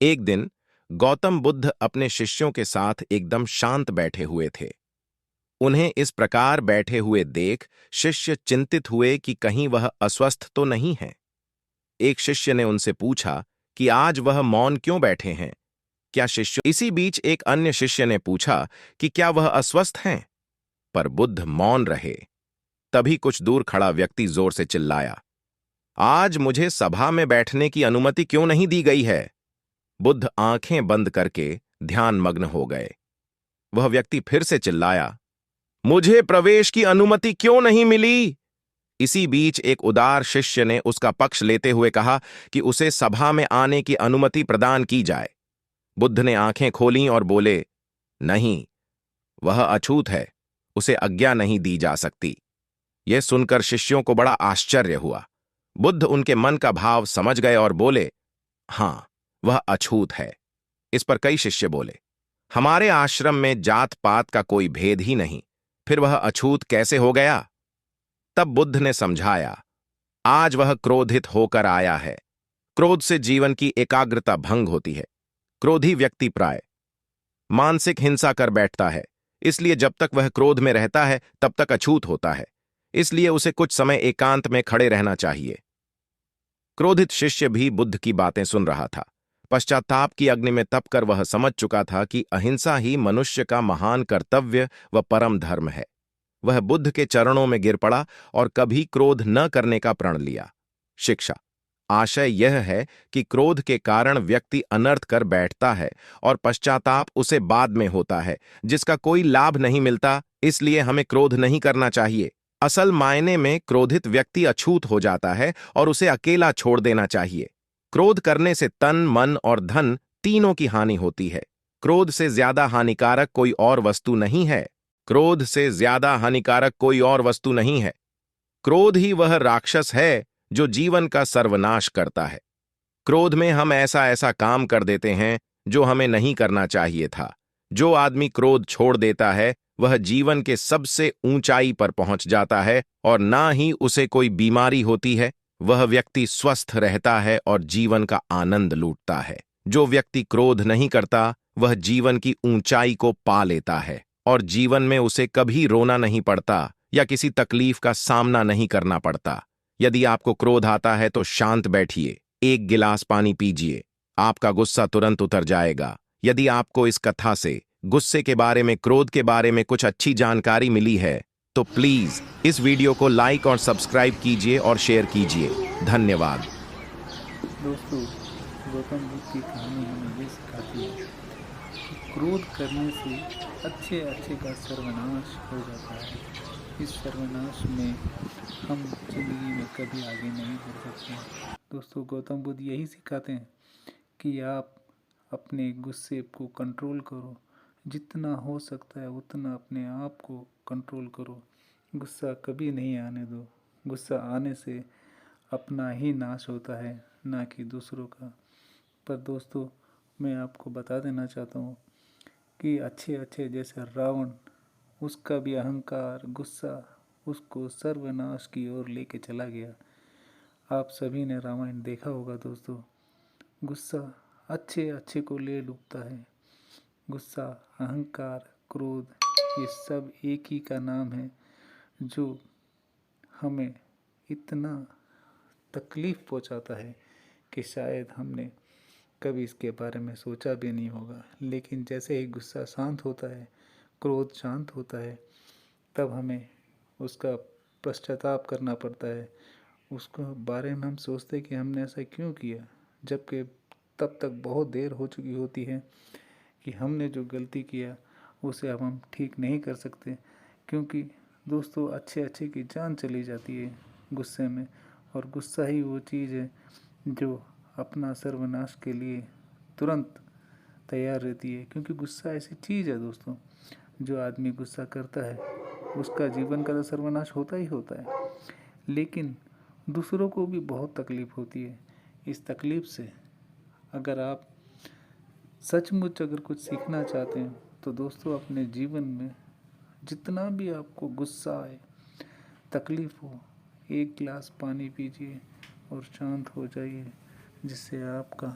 एक दिन गौतम बुद्ध अपने शिष्यों के साथ एकदम शांत बैठे हुए थे। उन्हें इस प्रकार बैठे हुए देख शिष्य चिंतित हुए कि कहीं वह अस्वस्थ तो नहीं है। एक शिष्य ने उनसे पूछा कि आज वह मौन क्यों बैठे हैं। क्या शिष्य इसी बीच एक अन्य शिष्य ने पूछा कि क्या वह अस्वस्थ हैं। पर बुद्ध मौन रहे। तभी कुछ दूर खड़ा व्यक्ति जोर से चिल्लाया, आज मुझे सभा में बैठने की अनुमति क्यों नहीं दी गई है। बुद्ध आंखें बंद करके ध्यान मग्न हो गए। वह व्यक्ति फिर से चिल्लाया, मुझे प्रवेश की अनुमति क्यों नहीं मिली। इसी बीच एक उदार शिष्य ने उसका पक्ष लेते हुए कहा कि उसे सभा में आने की अनुमति प्रदान की जाए। बुद्ध ने आंखें खोलीं और बोले, नहीं, वह अछूत है, उसे आज्ञा नहीं दी जा सकती। यह सुनकर शिष्यों को बड़ा आश्चर्य हुआ। बुद्ध उनके मन का भाव समझ गए और बोले, हां, वह अछूत है। इस पर कई शिष्य बोले, हमारे आश्रम में जात पात का कोई भेद ही नहीं, फिर वह अछूत कैसे हो गया। तब बुद्ध ने समझाया, आज वह क्रोधित होकर आया है। क्रोध से जीवन की एकाग्रता भंग होती है। क्रोधी व्यक्ति प्राय मानसिक हिंसा कर बैठता है। इसलिए जब तक वह क्रोध में रहता है तब तक अछूत होता है। इसलिए उसे कुछ समय एकांत में खड़े रहना चाहिए। क्रोधित शिष्य भी बुद्ध की बातें सुन रहा था। पश्चाताप की अग्नि में तपकर वह समझ चुका था कि अहिंसा ही मनुष्य का महान कर्तव्य व परम धर्म है। वह बुद्ध के चरणों में गिर पड़ा और कभी क्रोध न करने का प्रण लिया। शिक्षा आशय यह है कि क्रोध के कारण व्यक्ति अनर्थ कर बैठता है और पश्चाताप उसे बाद में होता है, जिसका कोई लाभ नहीं मिलता। इसलिए हमें क्रोध नहीं करना चाहिए। असल मायने में क्रोधित व्यक्ति अछूत हो जाता है और उसे अकेला छोड़ देना चाहिए। क्रोध करने से तन, मन और धन तीनों की हानि होती है। क्रोध से ज्यादा हानिकारक कोई और वस्तु नहीं है। क्रोध से ज्यादा हानिकारक कोई और वस्तु नहीं है। क्रोध ही वह राक्षस है जो जीवन का सर्वनाश करता है। क्रोध में हम ऐसा ऐसा काम कर देते हैं जो हमें नहीं करना चाहिए था। जो आदमी क्रोध छोड़ देता है वह जीवन के सबसे ऊंचाई पर पहुंच जाता है और ना ही उसे कोई बीमारी होती है। वह व्यक्ति स्वस्थ रहता है और जीवन का आनंद लूटता है। जो व्यक्ति क्रोध नहीं करता वह जीवन की ऊंचाई को पा लेता है और जीवन में उसे कभी रोना नहीं पड़ता या किसी तकलीफ का सामना नहीं करना पड़ता। यदि आपको क्रोध आता है तो शांत बैठिए, एक गिलास पानी पीजिए, आपका गुस्सा तुरंत उतर जाएगा। यदि आपको इस कथा से गुस्से के बारे में, क्रोध के बारे में कुछ अच्छी जानकारी मिली है तो प्लीज इस वीडियो को लाइक और सब्सक्राइब कीजिए और शेयर कीजिए। धन्यवाद। दोस्तों, गौतम बुद्ध की कहानी हमें ये सिखाती है कि क्रोध करने से अच्छे अच्छे का सर्वनाश हो जाता है। इस सर्वनाश में हम जिंदगी में कभी आगे नहीं बढ़ सकते। दोस्तों, गौतम बुद्ध यही सिखाते हैं कि आप अपने गुस्से को कंट्रोल करो। जितना हो सकता है उतना अपने आप को कंट्रोल करो। गुस्सा कभी नहीं आने दो। गुस्सा आने से अपना ही नाश होता है, ना कि दूसरों का। पर दोस्तों, मैं आपको बता देना चाहता हूँ कि अच्छे अच्छे जैसे रावण, उसका भी अहंकार, गुस्सा उसको सर्वनाश की ओर लेके चला गया। आप सभी ने रामायण देखा होगा दोस्तों। गुस्सा अच्छे अच्छे को ले डूबता है। गुस्सा, अहंकार, क्रोध, ये सब एक ही का नाम है जो हमें इतना तकलीफ़ पहुंचाता है कि शायद हमने कभी इसके बारे में सोचा भी नहीं होगा। लेकिन जैसे ही गुस्सा शांत होता है, क्रोध शांत होता है, तब हमें उसका पश्चाताप करना पड़ता है। उसको बारे में हम सोचते कि हमने ऐसा क्यों किया, जबकि तब तक बहुत देर हो चुकी होती है कि हमने जो गलती किया उसे अब हम ठीक नहीं कर सकते। क्योंकि दोस्तों, अच्छे अच्छे की जान चली जाती है गुस्से में। और गुस्सा ही वो चीज़ है जो अपना सर्वनाश के लिए तुरंत तैयार रहती है। क्योंकि गुस्सा ऐसी चीज़ है दोस्तों, जो आदमी गुस्सा करता है उसका जीवन का तो सर्वनाश होता ही होता है। लेकिन दूसरों को भी बहुत तकलीफ़ होती है। इस तकलीफ़ से अगर आप सचमुच अगर कुछ सीखना चाहते हैं तो दोस्तों, अपने जीवन में जितना भी आपको गुस्सा आए, तकलीफ़ हो, एक गिलास पानी पीजिए और शांत हो जाइए, जिससे आपका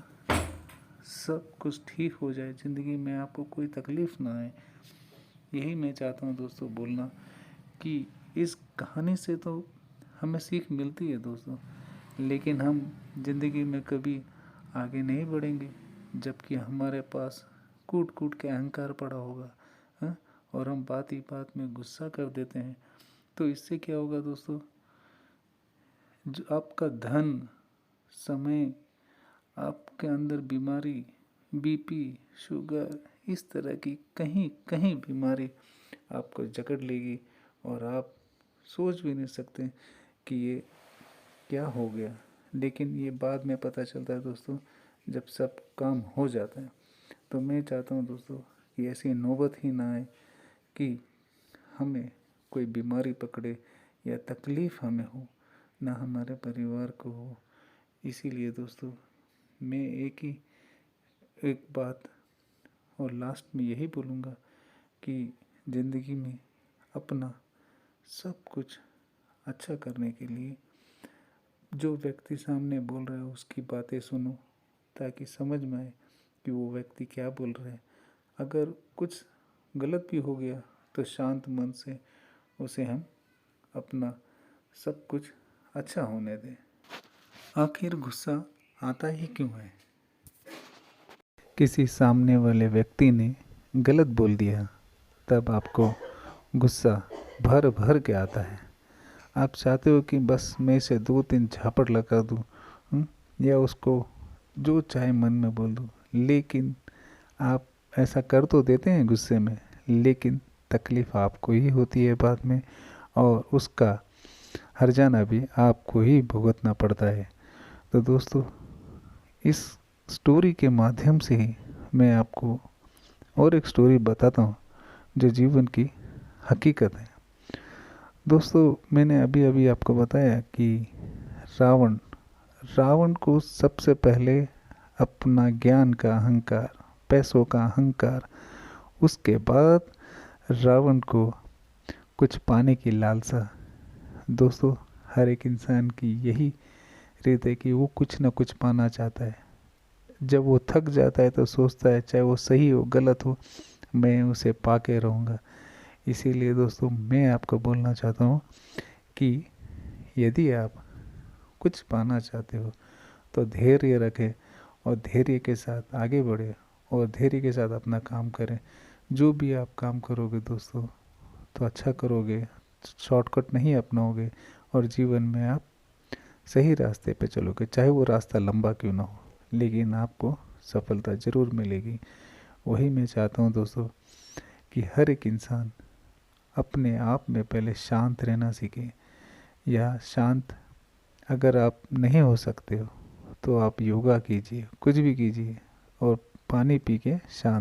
सब कुछ ठीक हो जाए, ज़िंदगी में आपको कोई तकलीफ़ ना आए। यही मैं चाहता हूँ दोस्तों बोलना, कि इस कहानी से तो हमें सीख मिलती है दोस्तों, लेकिन हम ज़िंदगी में कभी आगे नहीं बढ़ेंगे जबकि हमारे पास कूट कूट के अहंकार पड़ा होगा, हाँ? और हम बात ही बात में गुस्सा कर देते हैं। तो इससे क्या होगा दोस्तों, जो आपका धन, समय, आपके अंदर बीमारी, बीपी, शुगर, इस तरह की कहीं कहीं बीमारी आपको जकड़ लेगी और आप सोच भी नहीं सकते कि ये क्या हो गया। लेकिन ये बाद में पता चलता है दोस्तों, जब सब काम हो जाता है। तो मैं चाहता हूँ दोस्तों कि ऐसी नौबत ही ना आए कि हमें कोई बीमारी पकड़े या तकलीफ़ हमें हो, ना हमारे परिवार को हो। इसीलिए दोस्तों मैं एक बात और लास्ट में यही बोलूँगा कि ज़िंदगी में अपना सब कुछ अच्छा करने के लिए जो व्यक्ति सामने बोल रहा है उसकी बातें सुनो, ताकि समझ में आए कि वो व्यक्ति क्या बोल रहा है। अगर कुछ गलत भी हो गया तो शांत मन से उसे हम अपना सब कुछ अच्छा होने दें। आखिर गुस्सा आता ही क्यों है? किसी सामने वाले व्यक्ति ने गलत बोल दिया, तब आपको गुस्सा भर भर के आता है। आप चाहते हो कि बस मैं इसे 2-3 झापड़ लगा दूँ, या उसको जो चाहे मन में बोल दूँ। लेकिन आप ऐसा कर तो देते हैं गुस्से में, लेकिन तकलीफ़ आपको ही होती है बाद में, और उसका हर्जाना भी आपको ही भुगतना पड़ता है। तो दोस्तों इस स्टोरी के माध्यम से ही मैं आपको और एक स्टोरी बताता हूँ जो जीवन की हकीकत है। दोस्तों मैंने अभी अभी आपको बताया कि रावण को सबसे पहले अपना ज्ञान का अहंकार, पैसों का अहंकार, उसके बाद रावण को कुछ पाने की लालसा। दोस्तों हर एक इंसान की यही रीत है कि वो कुछ ना कुछ पाना चाहता है। जब वो थक जाता है तो सोचता है चाहे वो सही हो गलत हो, मैं उसे पा के रहूँगा। इसीलिए दोस्तों मैं आपको बोलना चाहता हूँ कि यदि आप कुछ पाना चाहते हो तो धैर्य रखें और धैर्य के साथ आगे बढ़े और धैर्य के साथ अपना काम करें। जो भी आप काम करोगे दोस्तों तो अच्छा करोगे, शॉर्टकट नहीं अपनाओगे और जीवन में आप सही रास्ते पे चलोगे। चाहे वो रास्ता लंबा क्यों ना हो, लेकिन आपको सफलता ज़रूर मिलेगी। वही मैं चाहता हूँ दोस्तों कि हर एक इंसान अपने आप में पहले शांत रहना सीखे, या शांत अगर आप नहीं हो सकते हो तो आप योगा कीजिए, कुछ भी कीजिए और पानी पी के शांत